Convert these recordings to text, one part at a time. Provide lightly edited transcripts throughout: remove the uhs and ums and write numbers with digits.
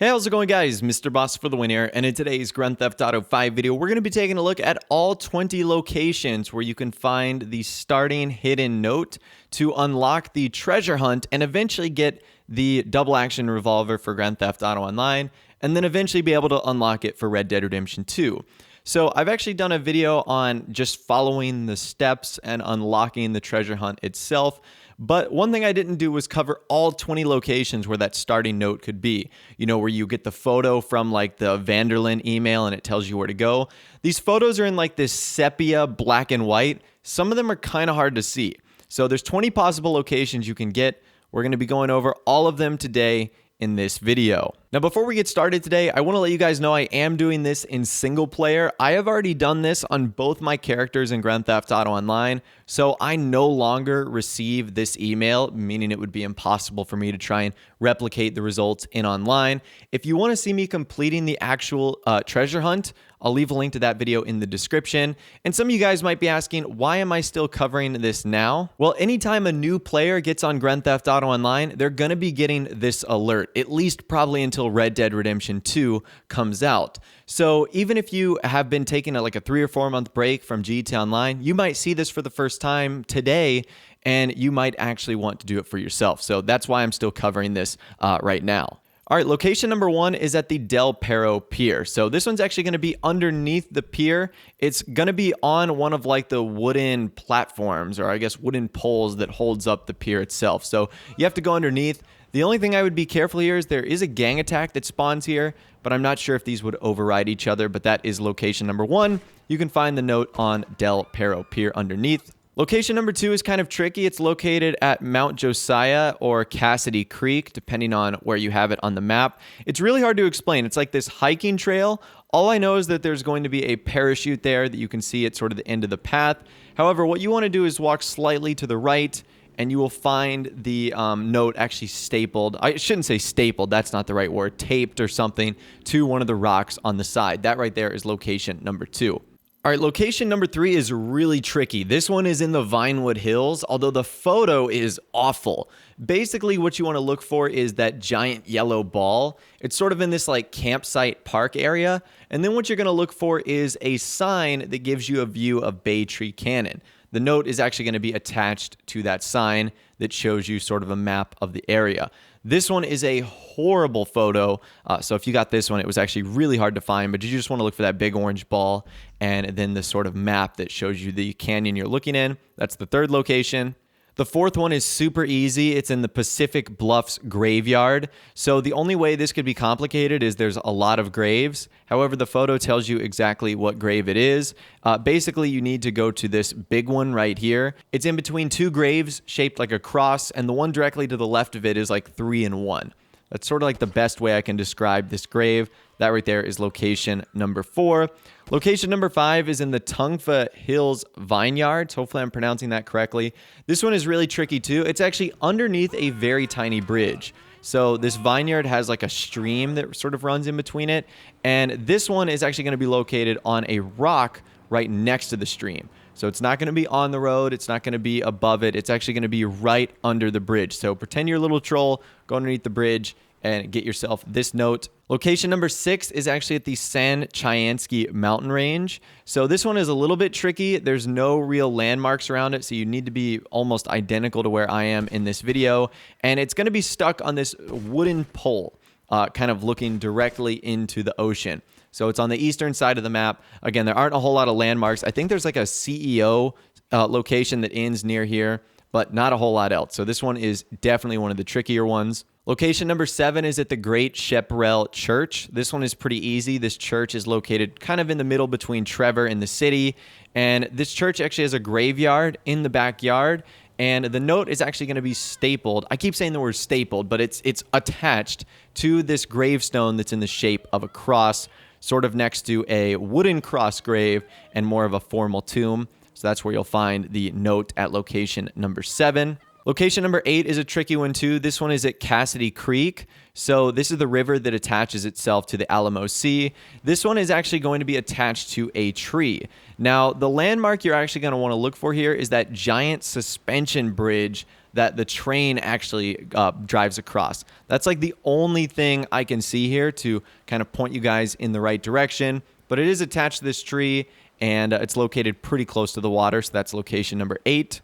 Hey, how's it going, guys? Mr. Boss for the win here, and in today's Grand Theft Auto 5 video, we're going to be taking a look at all 20 locations where you can find the starting hidden note to unlock the treasure hunt and eventually get the double action revolver for Grand Theft Auto Online, and then eventually be able to unlock it for Red Dead Redemption 2. So I've actually done a video on just following the steps and unlocking the treasure hunt itself. But one thing I didn't do was cover all 20 locations where that starting note could be. You know, where you get the photo from like the Vanderlyn email and it tells you where to go. These photos are in like this sepia black and white. Some of them are kind of hard to see. So there's 20 possible locations you can get. We're going to be going over all of them today in this video. Now, before we get started today, I want to let you guys know I am doing this in single player. I have already done this on both my characters in Grand Theft Auto Online, so I no longer receive this email, meaning it would be impossible for me to try and replicate the results in online. If you want to see me completing the actual treasure hunt, I'll leave a link to that video in the description. And some of you guys might be asking, why am I still covering this now? Well, anytime a new player gets on Grand Theft Auto Online, they're going to be getting this alert, at least probably until Red Dead Redemption 2 comes out. So even if you have been taking like a 3 or 4 month break from GTA Online, you might see this for the first time today, and you might actually want to do it for yourself. So that's why I'm still covering this right now. All right, location number 1 is at the Del Perro Pier. So this one's actually going to be underneath the pier. It's going to be on one of like the wooden platforms, or I guess wooden poles that holds up the pier itself. So you have to go underneath. The only thing I would be careful here is there is a gang attack that spawns here, but I'm not sure if these would override each other, but that is location number 1. You can find the note on Del Perro Pier underneath. Location number 2 is kind of tricky. It's located at Mount Josiah or Cassidy Creek, depending on where you have it on the map. It's really hard to explain. It's like this hiking trail. All I know is that there's going to be a parachute there that you can see at sort of the end of the path. However, what you want to do is walk slightly to the right, and you will find the note actually stapled. I shouldn't say stapled. That's not the right word. Taped or something to one of the rocks on the side. That right there is location number 2. All right, location number 3 is really tricky. This one is in the Vinewood Hills, although the photo is awful. Basically, what you want to look for is that giant yellow ball. It's sort of in this like campsite park area. And then what you're going to look for is a sign that gives you a view of Bay Tree Canyon. The note is actually going to be attached to that sign that shows you sort of a map of the area. This one is a horrible photo, so if you got this one, it was actually really hard to find, but you just want to look for that big orange ball and then the sort of map that shows you the canyon you're looking in. That's the 3rd location. The 4th one is super easy. It's in the Pacific Bluffs graveyard. So the only way this could be complicated is there's a lot of graves. However, the photo tells you exactly what grave it is. Basically, you need to go to this big one right here. It's in between 2 graves shaped like a cross, and the one directly to the left of it is like 3 in 1. That's sort of like the best way I can describe this grave. That right there is location number 4. Location number 5 is in the Tungfa Hills Vineyards. Hopefully I'm pronouncing that correctly. This one is really tricky too. It's actually underneath a very tiny bridge. So this vineyard has like a stream that sort of runs in between it. And this one is actually going to be located on a rock right next to the stream. So it's not going to be on the road. It's not going to be above it. It's actually going to be right under the bridge. So pretend you're a little troll, go underneath the bridge and get yourself this note. Location number 6 is actually at the San Chiansky mountain range. So this one is a little bit tricky. There's no real landmarks around it, so you need to be almost identical to where I am in this video. And it's going to be stuck on this wooden pole, kind of looking directly into the ocean. So it's on the eastern side of the map. Again, there aren't a whole lot of landmarks. I think there's like a CEO location that ends near here, but not a whole lot else. So this one is definitely one of the trickier ones. Location number 7 is at the Great Sheparel Church. This one is pretty easy. This church is located kind of in the middle between Trevor and the city. And this church actually has a graveyard in the backyard. And the note is actually going to be stapled. I keep saying the word stapled, but it's attached to this gravestone that's in the shape of a cross, sort of next to a wooden cross grave and more of a formal tomb. So that's where you'll find the note at location number 7. Location number 8 is a tricky one too. This one is at Cassidy Creek. So this is the river that attaches itself to the Alamo Sea. This one is actually going to be attached to a tree. Now, the landmark you're actually going to want to look for here is that giant suspension bridge that the train actually drives across. That's like the only thing I can see here to kind of point you guys in the right direction. But it is attached to this tree, and it's located pretty close to the water, so that's location number 8.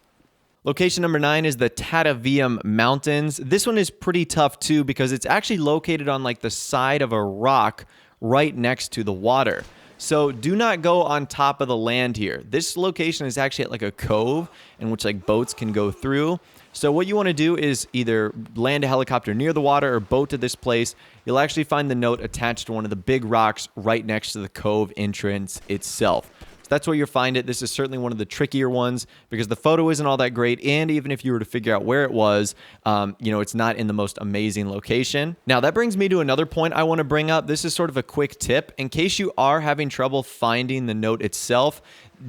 Location number 9 is the Tatev Mountains. This one is pretty tough too because it's actually located on like the side of a rock right next to the water. So do not go on top of the land here. This location is actually at like a cove in which like boats can go through. So what you want to do is either land a helicopter near the water or boat to this place. You'll actually find the note attached to one of the big rocks right next to the cove entrance itself. That's where you'll find it. This is certainly one of the trickier ones because the photo isn't all that great. And even if you were to figure out where it was, it's not in the most amazing location. Now, that brings me to another point I want to bring up. This is sort of a quick tip. In case you are having trouble finding the note itself,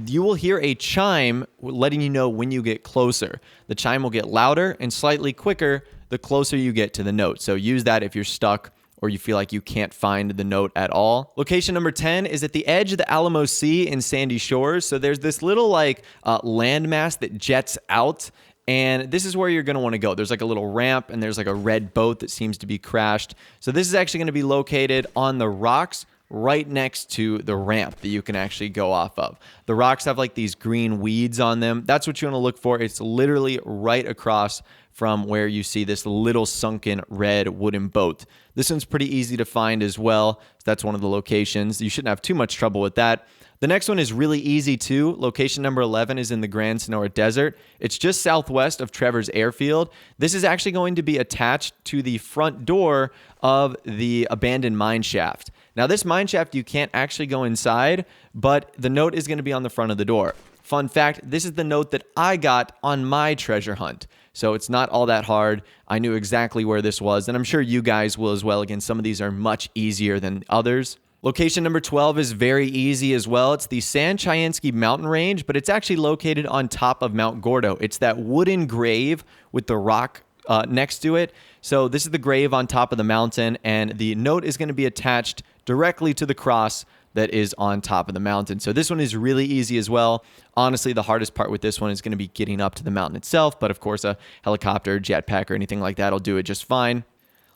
you will hear a chime letting you know when you get closer. The chime will get louder and slightly quicker the closer you get to the note. So use that if you're stuck or you feel like you can't find the note at all. Location number 10 is at the edge of the Alamo Sea in Sandy Shores. So there's this little landmass that jets out, and this is where you're gonna wanna go. There's like a little ramp, and there's like a red boat that seems to be crashed. So this is actually gonna be located on the rocks right next to the ramp that you can actually go off of. The rocks have like these green weeds on them. That's what you wanna look for. It's literally right across from where you see this little sunken red wooden boat. This one's pretty easy to find as well. So that's one of the locations. You shouldn't have too much trouble with that. The next one is really easy too. Location number 11 is in the Grand Sonora Desert. It's just southwest of Trevor's Airfield. This is actually going to be attached to the front door of the abandoned mine shaft. Now, this mine shaft, you can't actually go inside, but the note is going to be on the front of the door. Fun fact, this is the note that I got on my treasure hunt. So it's not all that hard. I knew exactly where this was, and I'm sure you guys will as well. Again, some of these are much easier than others. Location number 12 is very easy as well. It's the San Chayansky mountain range, but it's actually located on top of Mount Gordo. It's that wooden grave with the rock next to it. So this is the grave on top of the mountain, and the note is going to be attached directly to the cross that is on top of the mountain. So this one is really easy as well. Honestly, the hardest part with this one is going to be getting up to the mountain itself, but of course a helicopter, jetpack, or anything like that will do it just fine.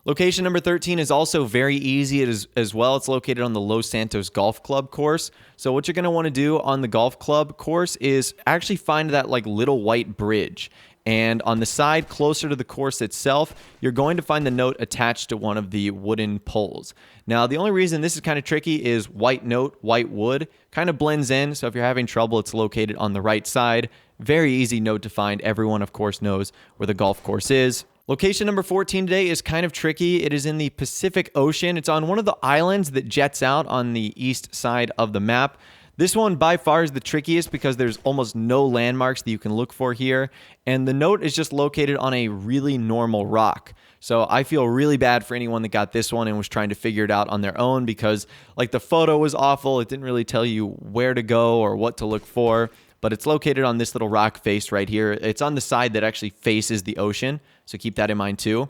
Location number 13 is also very easy as well. It's located on the Los Santos Golf Club course. So what you're going to want to do on the golf club course is actually find that like little white bridge. And on the side closer to the course itself, you're going to find the note attached to one of the wooden poles. Now, the only reason this is kind of tricky is white note, white wood, kind of blends in. So if you're having trouble, it's located on the right side. Very easy note to find. Everyone, of course, knows where the golf course is. Location number 14 today is kind of tricky. It is in the Pacific Ocean. It's on one of the islands that jets out on the east side of the map. This one by far is the trickiest because there's almost no landmarks that you can look for here. And the note is just located on a really normal rock. So I feel really bad for anyone that got this one and was trying to figure it out on their own because like the photo was awful. It didn't really tell you where to go or what to look for. But it's located on this little rock face right here. It's on the side that actually faces the ocean. So keep that in mind too.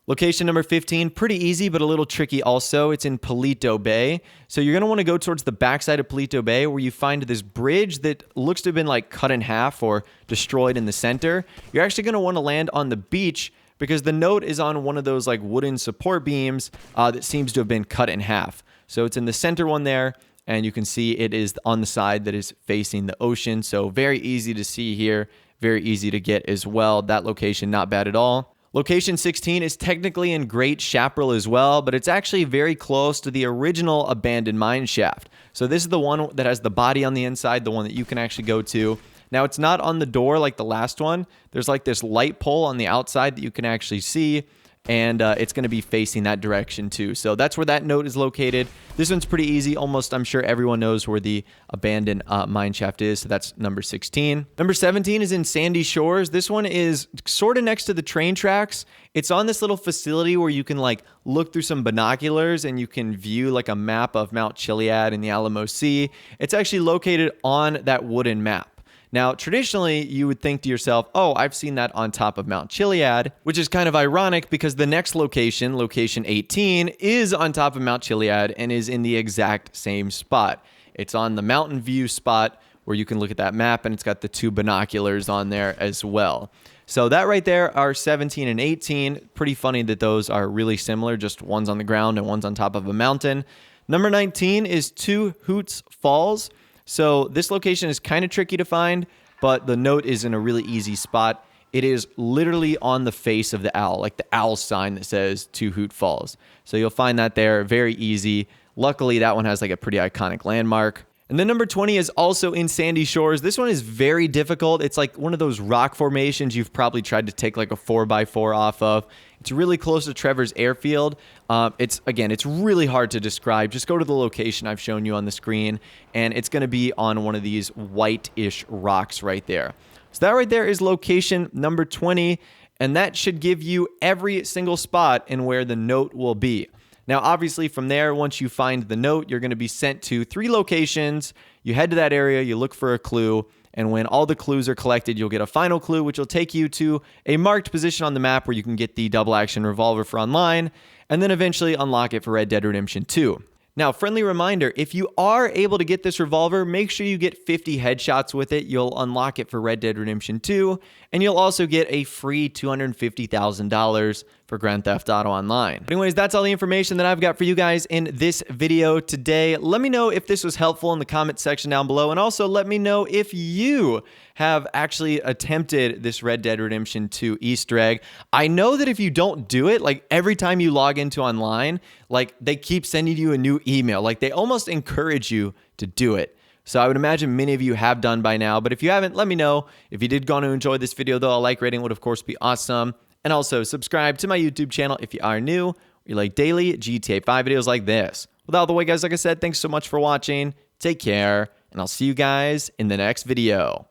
Location number 15, pretty easy, but a little tricky also. It's in Paleto Bay. So you're going to want to go towards the backside of Paleto Bay where you find this bridge that looks to have been like cut in half or destroyed in the center. You're actually going to want to land on the beach because the note is on one of those like wooden support beams that seems to have been cut in half. So it's in the center one there, and you can see it is on the side that is facing the ocean. So very easy to see here, very easy to get as well. That location, not bad at all. Location 16 is technically in Great Chaparral as well, but it's actually very close to the original abandoned mine shaft. So this is the one that has the body on the inside, the one that you can actually go to. Now, it's not on the door like the last one. There's like this light pole on the outside that you can actually see, and it's going to be facing that direction too. So that's where that note is located. This one's pretty easy. Almost, I'm sure everyone knows where the abandoned mine shaft is. So that's number 16. Number 17 is in Sandy Shores. This one is sort of next to the train tracks. It's on this little facility where you can like look through some binoculars and you can view like a map of Mount Chiliad and the Alamo Sea. It's actually located on that wooden map. Now, traditionally, you would think to yourself, oh, I've seen that on top of Mount Chiliad, which is kind of ironic because the next location, location 18, is on top of Mount Chiliad and is in the exact same spot. It's on the mountain view spot where you can look at that map, and it's got the two binoculars on there as well. So that right there are 17 and 18. Pretty funny that those are really similar, just one's on the ground and one's on top of a mountain. Number 19 is Two Hoots Falls. So this location is kind of tricky to find, but the note is in a really easy spot. It is literally on the face of the owl, like the owl sign that says Two Hoot Falls. So you'll find that there, very easy. Luckily, that one has like a pretty iconic landmark. And then number 20 is also in Sandy Shores. This one is very difficult. It's like one of those rock formations you've probably tried to take like a 4x4 off of. It's really close to Trevor's Airfield. It's really hard to describe. Just go to the location I've shown you on the screen, and it's going to be on one of these white-ish rocks right there. So that right there is location number 20, and that should give you every single spot in where the note will be. Now, obviously, from there, once you find the note, you're going to be sent to 3 locations. You head to that area, you look for a clue, and when all the clues are collected, you'll get a final clue, which will take you to a marked position on the map where you can get the double-action revolver for online, and then eventually unlock it for Red Dead Redemption 2. Now, friendly reminder, if you are able to get this revolver, make sure you get 50 headshots with it. You'll unlock it for Red Dead Redemption 2, and you'll also get a free $250,000 for Grand Theft Auto Online. Anyways, that's all the information that I've got for you guys in this video today. Let me know if this was helpful in the comment section down below, and also let me know if you have actually attempted this Red Dead Redemption 2 Easter egg. I know that if you don't do it, like every time you log into online, like they keep sending you a new email. Like they almost encourage you to do it. So I would imagine many of you have done by now, but if you haven't, let me know. If you did go on to enjoy this video though, a like rating would of course be awesome. And also subscribe to my YouTube channel if you are new, or you like daily GTA 5 videos like this. Without the way, guys, like I said, thanks so much for watching. Take care, and I'll see you guys in the next video.